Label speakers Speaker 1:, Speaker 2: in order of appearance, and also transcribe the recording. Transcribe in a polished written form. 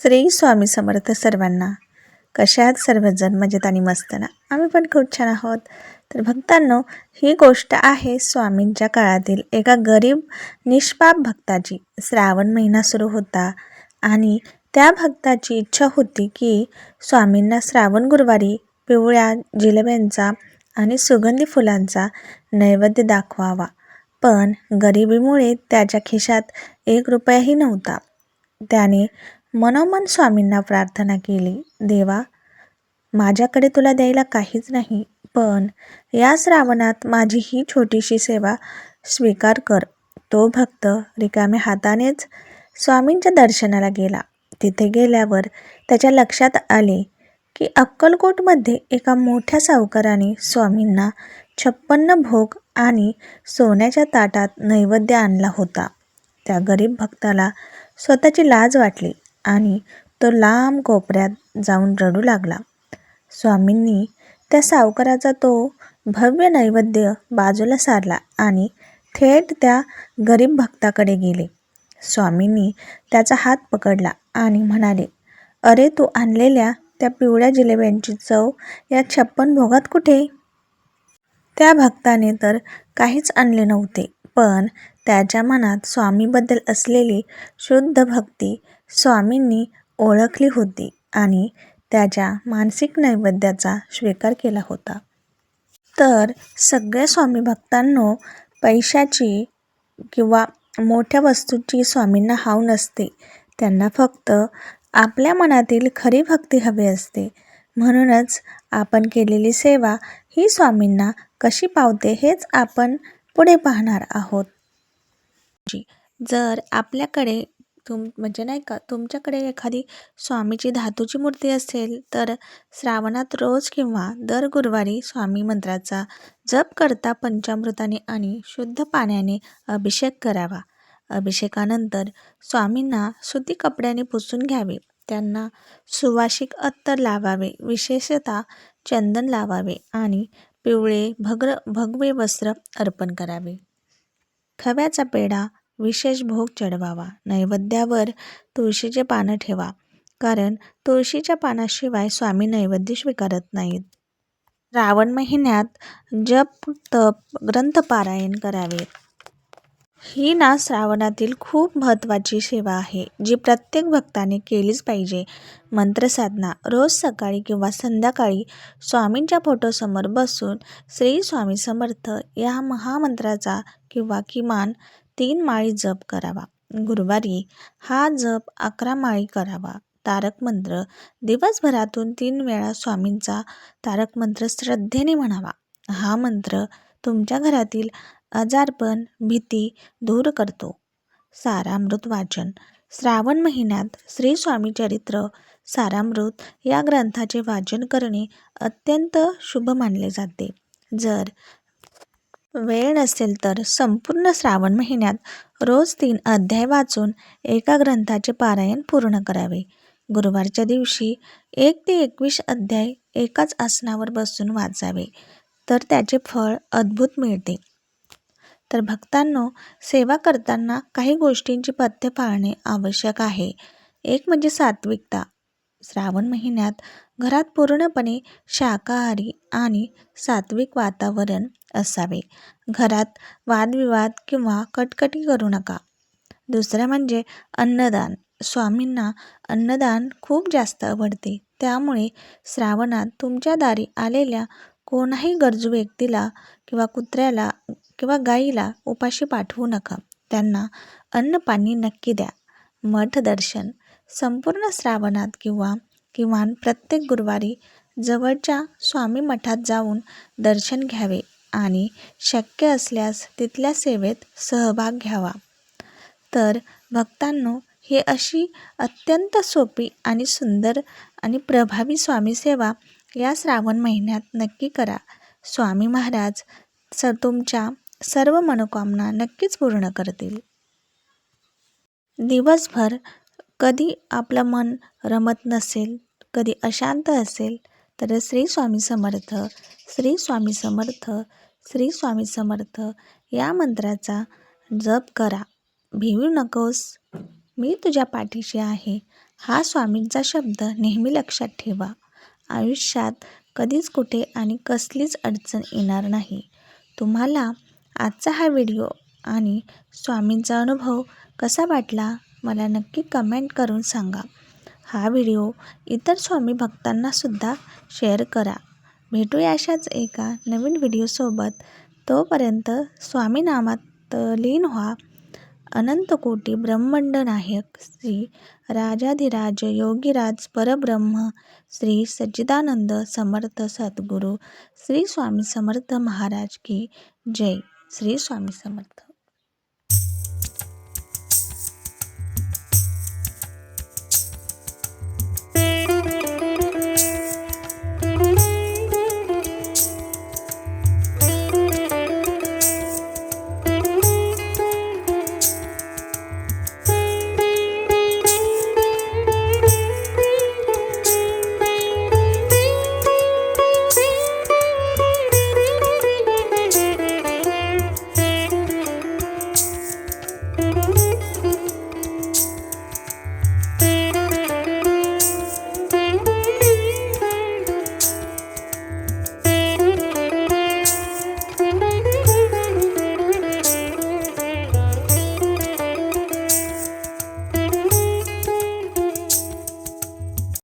Speaker 1: श्री स्वामी समर्थ सर्वांना. कशा आहात सर्वजण? मजेत आणि मस्त ना? आम्ही पण खूप छान आहोत. तर भक्तांनो, ही गोष्ट आहे स्वामींच्या काळातील एका गरीब निष्पाप भक्ताची. श्रावण महिना सुरू होता आणि त्या भक्ताची इच्छा होती की स्वामींना श्रावण गुरुवारी पिवळ्या जिलेब्यांचा आणि सुगंधी फुलांचा नैवेद्य दाखवावा. पण गरिबीमुळे त्याच्या खिशात 1 रुपयाही नव्हता. त्याने मनोमन स्वामींना प्रार्थना केली, देवा, माझ्याकडे तुला द्यायला काहीच नाही, पण या श्रावणात माझी ही छोटीशी सेवा स्वीकार कर. तो भक्त रिकाम्या हातानेच स्वामींच्या दर्शनाला गेला. तिथे गेल्यावर त्याच्या लक्षात आले की अक्कलकोटमध्ये एका मोठ्या सावकाराने स्वामींना 56 भोग आणि सोन्याच्या ताटात नैवेद्य आणला होता. त्या गरीब भक्ताला स्वतःची लाज वाटली आणि तो लांब कोपऱ्यात जाऊन रडू लागला. स्वामींनी त्या सावकाराचा तो भव्य नैवेद्य बाजूला सारला आणि थेट त्या गरीब भक्ताकडे गेले. स्वामींनी त्याचा हात पकडला आणि म्हणाले, अरे, तू आणलेल्या त्या पिवळ्या जिलेब्यांची चव या 56 भोगात कुठे? त्या भक्ताने तर काहीच आणले नव्हते, पण त्याच्या मनात स्वामीबद्दल असलेली शुद्ध भक्ती स्वामींनी ओळखली होती आणि त्याच्या मानसिक नैवेद्याचा स्वीकार केला होता. तर सगळ्या स्वामी भक्तांनो, पैशाची किंवा मोठ्या वस्तूची स्वामींना हाव नसते. त्यांना फक्त आपल्या मनातील खरी भक्ती हवी असते. म्हणूनच आपण केलेली सेवा ही स्वामींना कशी पावते हेच आपण पुढे पाहणार आहोत. जर आपल्याकडे म्हणजे नाही का, तुमच्याकडे एखादी स्वामीची धातूची मूर्ती असेल तर श्रावणात रोज किंवा दर गुरुवारी स्वामी मंत्राचा जप करता पंचामृताने आणि शुद्ध पाण्याने अभिषेक करावा. अभिषेकानंतर स्वामींना सुती कपड्याने पुसून घ्यावे. त्यांना सुवासिक अत्तर लावावे, विशेषतः चंदन लावावे आणि पिवळे भगवे वस्त्र अर्पण करावे. खव्याचा पेढा विशेष भोग चढवावा. नैवेद्यावर तुळशीचे पानं ठेवा, कारण तुळशीच्या पानाशिवाय स्वामी नैवेद्य स्वीकारत नाहीत. श्रावण महिन्यात जप, तप, ग्रंथपारायण करावे. ही ना श्रावणातील खूप महत्त्वाची सेवा आहे, जी प्रत्येक भक्ताने केलीच पाहिजे. मंत्रसाधना. रोज सकाळी किंवा संध्याकाळी स्वामींच्या फोटोसमोर बसून श्री स्वामी समर्थ या महामंत्राचा किंवा किमान 3 माळी जप करावा. गुरुवारी हा जप 11 माळी करावा. तारक मंत्र. दिवसभरातून 3 वेळा स्वामींचा तारक मंत्र श्रद्धेने म्हणावा. हा मंत्र तुमच्या घरातील आजारपण, भीती दूर करतो. सारामृत वाचन. श्रावण महिन्यात श्री स्वामी चरित्र सारामृत या ग्रंथाचे वाचन करणे अत्यंत शुभ मानले जाते. जर वेळ नसेल तर संपूर्ण श्रावण महिन्यात रोज 3 अध्याय वाचून एका ग्रंथाचे पारायण पूर्ण करावे. गुरुवारच्या दिवशी 1 ते 21 अध्याय एकाच आसनावर बसून वाचावे, तर त्याचे फळ अद्भुत मिळते. तर भक्तांनो, सेवा करताना काही गोष्टींची पथ्य पाळणे आवश्यक आहे. एक म्हणजे सात्विकता. श्रावण महिन्यात घरात पूर्णपणे शाकाहारी आणि सात्विक वातावरण असावे. घरात वादविवाद किंवा कटकटी करू नका. दुसरं म्हणजे अन्नदान. स्वामींना अन्नदान खूप जास्त आवडते, त्यामुळे श्रावणात तुमच्या दारी आलेल्या कोणाही गरजू व्यक्तीला किंवा कुत्र्याला किंवा गाईला उपाशी पाठवू नका. त्यांना अन्नपाणी नक्की द्या. मठ दर्शन. संपूर्ण श्रावणात किंवा किमान प्रत्येक गुरुवारी जवळच्या स्वामी मठात जाऊन दर्शन घ्यावे आणि शक्य असल्यास तिथल्या सेवेत सहभाग घ्यावा. तर भक्तांनो, ही अशी अत्यंत सोपी आणि सुंदर आणि प्रभावी स्वामी सेवा या श्रावण महिन्यात नक्की करा. स्वामी महाराज तुमच्या सर्व मनोकामना नक्कीच पूर्ण करतील. दिवसभर कधी आपलं मन रमत नसेल, कधी अशांत असेल, तर श्री स्वामी समर्थ, श्री स्वामी समर्थ, श्री स्वामी समर्थ या मंत्राचा जप करा. भिवू नकोस, मी तुझ्या पाठीशी आहे हा स्वामींचा शब्द नेहमी लक्षात ठेवा. आयुष्यात कधीच कुठे आणि कसलीच अडचण येणार नाही. तुम्हाला आजचा हा व्हिडिओ आणि स्वामींचा अनुभव कसा वाटला मला नक्की कमेंट करून सांगा. हा व्हिडिओ इतर स्वामी भक्तांनासुद्धा शेअर करा. भेटूया अशाच एका नवीन व्हिडिओसोबत. तोपर्यंत स्वामी नामात लीन व्हा. अनंत कोटी ब्रह्मांड नायक श्री राजाधिराज योगीराज परब्रह्म श्री सच्चिदानंद समर्थ सद्गुरू श्री स्वामी समर्थ महाराज की जय. श्री स्वामी समर्थ.